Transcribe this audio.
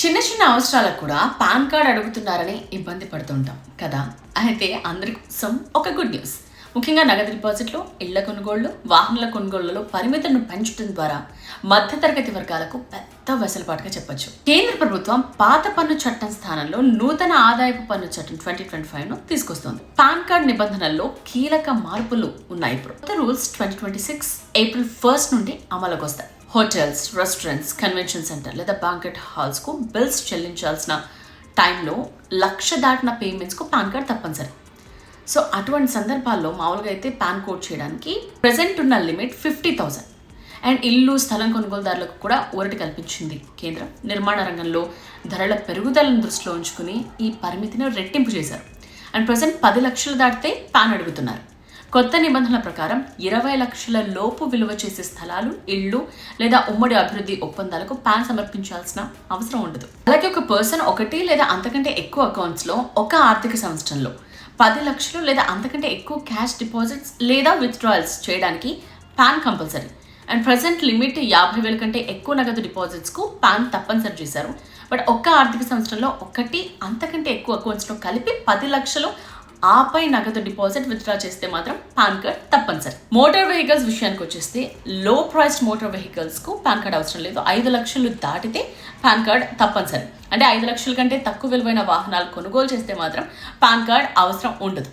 చిన్న చిన్న అవసరాలకు కూడా పాన్ కార్డ్ అడుగుతున్నారని ఇబ్బంది పడుతుంటాం కదా. అయితే అందరి కోసం ఒక గుడ్ న్యూస్. ముఖ్యంగా నగదు డిపాజిట్లు, ఇళ్ల కొనుగోళ్లు, వాహనాల కొనుగోళ్లలో పరిమితులను పెంచడం ద్వారా మధ్యతరగతి వర్గాలకు పెద్ద వెసులుబాటుగా చెప్పొచ్చు. కేంద్ర ప్రభుత్వం పాత పన్ను చట్టం స్థానంలో నూతన ఆదాయపు పన్ను చట్టం 2025 తీసుకొస్తోంది. పాన్ కార్డ్ నిబంధనల్లో కీలక మార్పులు ఉన్నాయి. ఇప్పుడు కొత్త రూల్స్ 2026 ఏప్రిల్ 1 నుండి అమలుకు వస్తాయి. హోటల్స్, రెస్టారెంట్స్, కన్వెన్షన్ సెంటర్ లేదా బ్యాంకెట్ హాల్స్ కు బిల్స్ చెల్లించాల్సిన టైంలో 1,00,000 దాటిన పేమెంట్స్ కు పాన్ కార్డ్ తప్పనిసరి. సో అటువంటి సందర్భాల్లో మామూలుగా అయితే పాన్ కోడ్ చేయడానికి ప్రెసెంట్ ఉన్న లిమిట్ 50,000. అండ్ ఇల్లు, స్థలం కొనుగోలుదారులకు కూడా ఊరటి కల్పించింది కేంద్రం. నిర్మాణ రంగంలో ధరల పెరుగుదలను దృష్టిలో ఉంచుకుని ఈ పరిమితిని రెట్టింపు చేశారు. అండ్ ప్రెసెంట్ 10 లక్షలు దాటితే పాన్ అడుగుతున్నారు. కొత్త నిబంధనల ప్రకారం 20 లక్షల లోపు విలువ చేసే స్థలాలు, ఇళ్లు లేదా ఉమ్మడి అభివృద్ధి ఒప్పందాలకు పాన్ సమర్పించాల్సిన అవసరం ఉండదు. అలాగే ఒక పర్సన్ ఒకటి లేదా అంతకంటే ఎక్కువ అకౌంట్స్ లో ఒక ఆర్థిక సంవత్సరంలో 10 లక్షలు లేదా అంతకంటే ఎక్కువ క్యాష్ డిపాజిట్స్ లేదా విత్డ్రాయల్స్ చేయడానికి pan compulsory. And present limit 50,000 కంటే ఎక్కువ నగదు డిపాజిట్స్ కు పాన్ తప్పనిసరి చేశారు. బట్ ఒక్క ఆర్థిక సంవత్సరంలో ఒకటి అంతకంటే ఎక్కువ అకౌంట్స్ లో కలిపి 10 లక్షలు ఆపై నగదు డిపాజిట్ విత్డ్రా చేస్తే మాత్రం పాన్ కార్డ్ తప్పనిసరి. మోటార్ వెహికల్స్ విషయానికి వచ్చేస్తే లో ప్రైస్ మోటార్ వెహికల్స్ కు పాన్ కార్డ్ అవసరం లేదు. 5 లక్షలు దాటితే పాన్ కార్డ్ తప్పనిసరి. అంటే 5 లక్షల కంటే తక్కువ విలువైన వాహనాలు కొనుగోలు చేస్తే మాత్రం పాన్ కార్డ్ అవసరం ఉండదు.